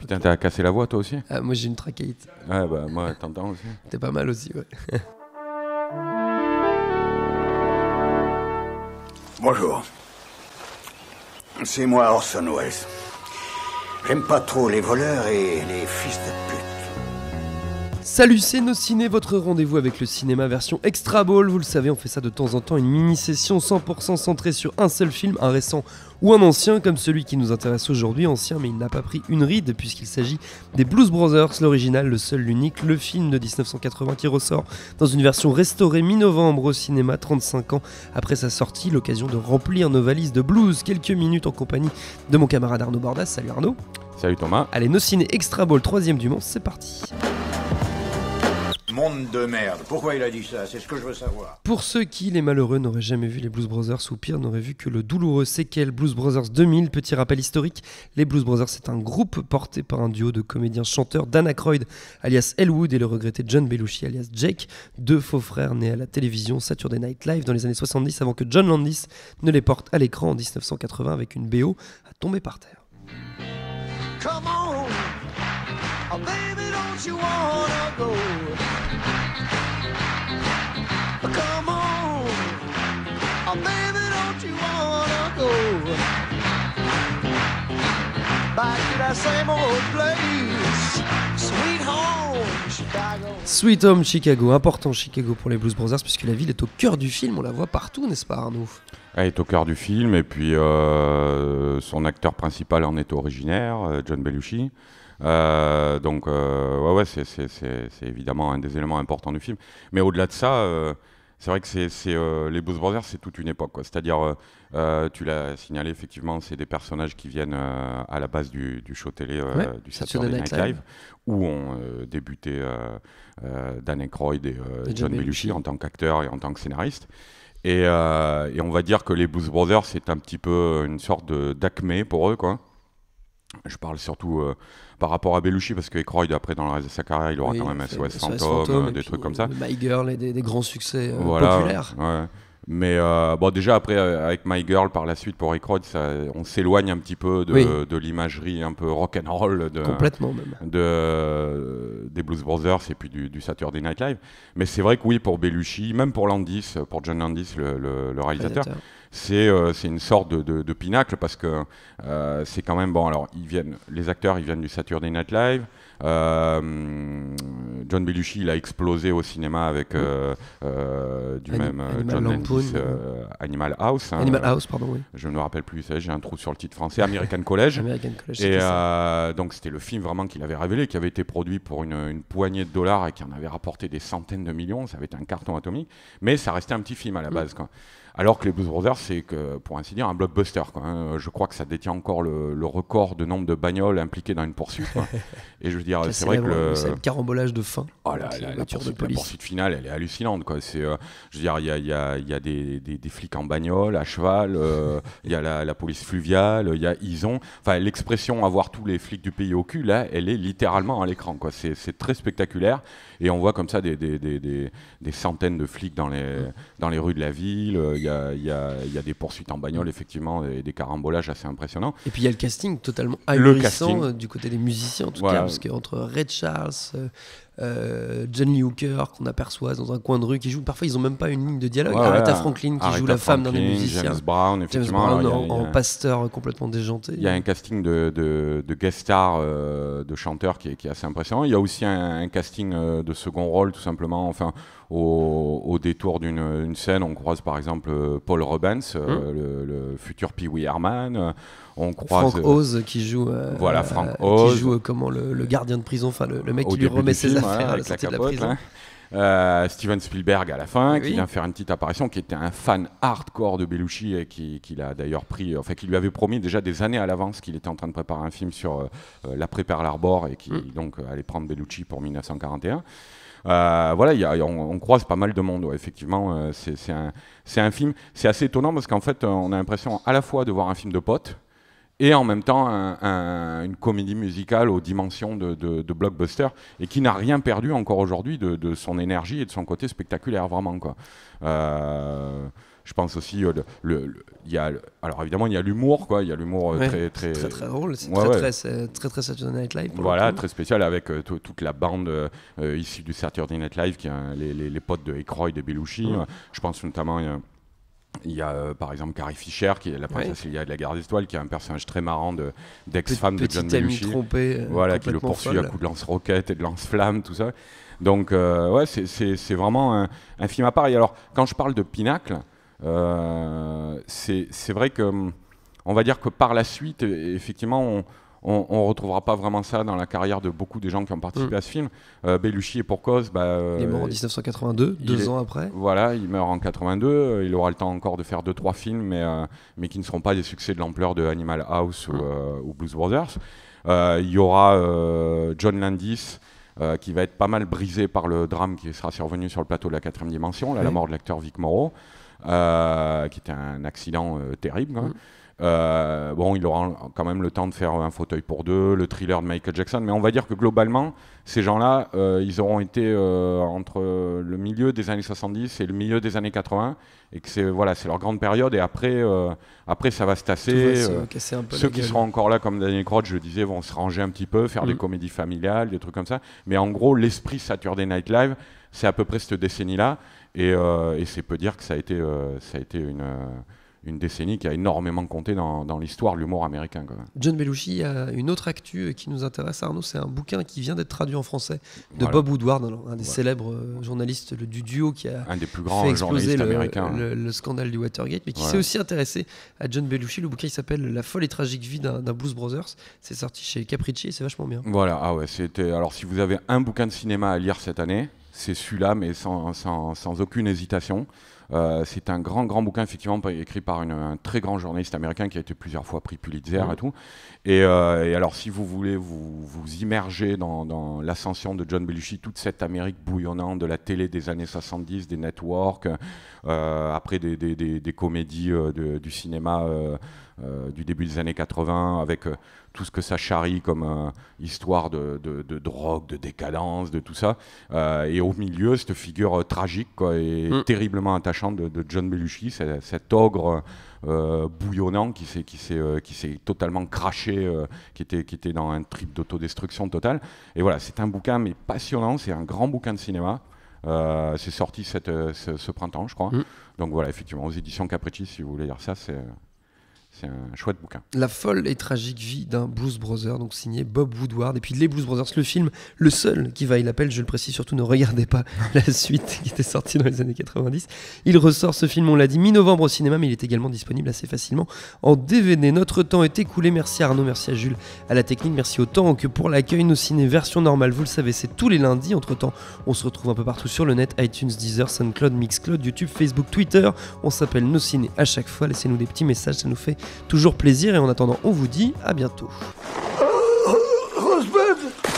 Putain, t'as cassé la voix toi aussi? Ah, moi j'ai une trachéite. Ouais, bah moi, t'entends aussi. T'es pas mal aussi, ouais. Bonjour. C'est moi Orson Welles. J'aime pas trop les voleurs et les fils de pute. Salut, c'est Nos Ciné, votre rendez-vous avec le cinéma version Extra Ball. Vous le savez, on fait ça de temps en temps, une mini-session 100% centrée sur un seul film, un récent ou un ancien, comme celui qui nous intéresse aujourd'hui, ancien mais il n'a pas pris une ride puisqu'il s'agit des Blues Brothers, l'original, le seul, l'unique, le film de 1980 qui ressort dans une version restaurée mi-novembre au cinéma, 35 ans après sa sortie, l'occasion de remplir nos valises de blues, quelques minutes en compagnie de mon camarade Arnaud Bordas. Salut Arnaud. Salut Thomas. Allez, Nos Ciné Extra Ball, 3ème du Mans, c'est parti. Monde de merde. Pourquoi il a dit ça? C'est ce que je veux savoir. Pour ceux qui, les malheureux, n'auraient jamais vu les Blues Brothers ou pire, n'auraient vu que le douloureux séquel Blues Brothers 2000, petit rappel historique, les Blues Brothers c'est un groupe porté par un duo de comédiens-chanteurs, Dan Aykroyd alias Elwood et le regretté John Belushi alias Jake, deux faux frères nés à la télévision Saturday Night Live dans les années 70 avant que John Landis ne les porte à l'écran en 1980 avec une BO à tomber par terre. Come on, oh baby, don't you wanna go? Come on, oh baby, don't you wanna go? Back to that same old place, sweet home, Chicago. Sweet Home Chicago, important Chicago pour les Blues Brothers puisque la ville est au cœur du film, on la voit partout, n'est-ce pas Arnaud? Elle est au cœur du film et puis son acteur principal en est originaire, John Belushi. Donc ouais, c'est évidemment un des éléments importants du film. Mais au-delà de ça, c'est vrai que les Blues Brothers, c'est toute une époque, quoi. C'est-à-dire, tu l'as signalé, effectivement, c'est des personnages qui viennent à la base du show télé du Saturday Night Live, où ont débuté Dan Aykroyd et John Belushi en tant qu'acteur et en tant que scénariste. Et on va dire que les Blues Brothers, c'est un petit peu une sorte d'acmé pour eux, quoi. Je parle surtout par rapport à Belushi, parce que Aykroyd, après, dans le reste de sa carrière, il aura quand même SOS Fantôme, des trucs comme ça. My Girl et des grands succès populaires. Ouais. Mais bon, déjà, après, avec My Girl, par la suite, pour Aykroyd, on s'éloigne un petit peu de l'imagerie un peu rock'n'roll complètement même. Des Blues Brothers et puis du Saturday Night Live. Mais c'est vrai que oui, pour Belushi, même pour Landis, pour John Landis, le réalisateur, c'est une sorte de pinacle parce que c'est quand même bon. Alors les acteurs ils viennent du Saturday Night Live. John Belushi il a explosé au cinéma avec même John Landis, Animal House. Animal House, pardon, oui. Je ne me rappelle plus, j'ai un trou sur le titre français, American College. Et donc c'était le film vraiment qu'il avait révélé, qui avait été produit pour une poignée de dollars et qui en avait rapporté des centaines de millions. Ça avait été un carton atomique, mais ça restait un petit film à la base, quoi. Alors que les Blues Brothers, c'est que, pour ainsi dire, un blockbuster, quoi, hein. Je crois que ça détient encore le record de nombre de bagnoles impliquées dans une poursuite, quoi. Et je veux dire, c'est vrai que le carambolage de fin. Oh la poursuite finale, elle est hallucinante, quoi. Je veux dire, il y a des flics en bagnole, à cheval, il y a la police fluviale, enfin, l'expression avoir tous les flics du pays au cul, là, elle est littéralement à l'écran, quoi. C'est très spectaculaire. Et on voit comme ça des centaines de flics dans les rues de la ville. Il y a des poursuites en bagnole, effectivement, et des carambolages assez impressionnants. Et puis il y a le casting totalement ahurissant du côté des musiciens, en tout cas, parce qu'entre Ray Charles, John Lee Hooker, qu'on aperçoit dans un coin de rue, qui joue. Parfois, ils n'ont même pas une ligne de dialogue. Aretha Franklin, qui joue la femme d'un des musiciens. James Brown, effectivement. En pasteur complètement déjanté. Il y a un casting de guest stars, de chanteurs qui est assez impressionnant. Il y a aussi un casting de second rôle, tout simplement. Enfin, au détour d'une scène, on croise par exemple Paul Rubens, le futur Pee Wee Herman. On croise Frank Oz qui joue Frank Oz qui joue le gardien de prison, enfin le mec qui lui remet ses affaires à la sortie de la prison. Steven Spielberg à la fin, qui vient faire une petite apparition, qui était un fan hardcore de Belushi et qui l'a d'ailleurs pris, enfin qui lui avait promis déjà des années à l'avance qu'il était en train de préparer un film sur l'après Pearl Harbor et qui donc allait prendre Belushi pour 1941. Voilà, on croise pas mal de monde, effectivement. C'est un film, c'est assez étonnant parce qu'en fait, on a l'impression à la fois de voir un film de potes et en même temps une comédie musicale aux dimensions de blockbuster et qui n'a rien perdu encore aujourd'hui de son énergie et de son côté spectaculaire, vraiment, quoi. Je pense aussi, il y a, alors évidemment, il y a l'humour, quoi. Il y a l'humour Ouais, très très drôle, c'est Ouais, très Saturday Night Live. Voilà, très spécial avec toute la bande issue du Saturday Night Live, qui est les potes de Aykroyd et Belushi. Je pense notamment, il y a par exemple Carrie Fisher, qui est la princesse Léa de la Guerre des Étoiles, qui est un personnage très marrant d'ex-femme de John Belushi. Petite amie trompée, voilà, qui le poursuit folle. à coups de lance-roquettes et de lance-flammes, tout ça. Donc, ouais, c'est vraiment un film à part. Et alors, quand je parle de pinacle, c'est vrai que, on va dire que par la suite, effectivement, on retrouvera pas vraiment ça dans la carrière de beaucoup des gens qui ont participé à ce film. Belushi est pour cause. Il est mort en 1982, 2 ans après. Voilà, il meurt en 82. Il aura le temps encore de faire 2-3 films, mais qui ne seront pas des succès de l'ampleur de Animal House ou Blues Brothers. Il y aura John Landis, qui va être pas mal brisé par le drame qui sera survenu sur le plateau de la 4e dimension, la mort de l'acteur Vic Morrow, qui était un accident terrible, quoi. Bon, il aura quand même le temps de faire Un fauteuil pour deux, le thriller de Michael Jackson, mais on va dire que globalement, ces gens-là, ils auront été entre le milieu des années 70 et le milieu des années 80, et que c'est leur grande période, et après ça va se tasser. Casser un peu Ceux qui seront encore là, comme Daniel Crouch, je disais, vont se ranger un petit peu, faire des comédies familiales, des trucs comme ça, mais en gros, l'esprit Saturday Night Live, c'est à peu près cette décennie-là, et c'est peu dire que ça a été une décennie qui a énormément compté dans l'histoire de l'humour américain, quoi. John Belushi a une autre actu qui nous intéresse, Arnaud, c'est un bouquin qui vient d'être traduit en français de Bob Woodward, un des célèbres journalistes du duo qui a un des plus grands fait exploser américains, le scandale du Watergate, mais qui s'est aussi intéressé à John Belushi. Le bouquin il s'appelle La folle et tragique vie d'un Blues Brothers. C'est sorti chez Capricci et c'est vachement bien. Voilà, alors si vous avez un bouquin de cinéma à lire cette année, c'est celui-là, mais sans aucune hésitation. C'est un grand bouquin, effectivement, écrit par un très grand journaliste américain qui a été plusieurs fois prix Pulitzer et tout. Et alors, si vous voulez vous immerger dans l'ascension de John Belushi, toute cette Amérique bouillonnante de la télé des années 70, des networks, après des comédies du cinéma du début des années 80, avec tout ce que ça charrie comme histoire de drogue, de décadence, de tout ça. Et au milieu, cette figure tragique, quoi, et terriblement attachante de John Belushi, cet ogre bouillonnant qui s'est totalement craché, qui était dans un trip d'autodestruction totale. Et voilà, c'est un bouquin mais passionnant, c'est un grand bouquin de cinéma. C'est sorti ce printemps, je crois. Donc voilà, effectivement, aux éditions Capricci, si vous voulez lire ça, c'est un chouette bouquin. La folle et tragique vie d'un Blues Brother, donc signé Bob Woodward. Et puis Les Blues Brothers, le film, le seul qui vaille l'appel, je le précise, surtout ne regardez pas la suite qui était sortie dans les années 90. Il ressort ce film, on l'a dit, mi-novembre au cinéma, mais il est également disponible assez facilement en DVD. Notre temps est écoulé. Merci à Arnaud, merci à Jules, à la technique, merci autant que pour l'accueil. Nos ciné version normale, vous le savez, c'est tous les lundis. Entre-temps, on se retrouve un peu partout sur le net, iTunes, Deezer, SoundCloud, Mixcloud, YouTube, Facebook, Twitter. On s'appelle Nos Ciné à chaque fois. Laissez-nous des petits messages, ça nous fait toujours plaisir, et en attendant on vous dit à bientôt. Rosebud!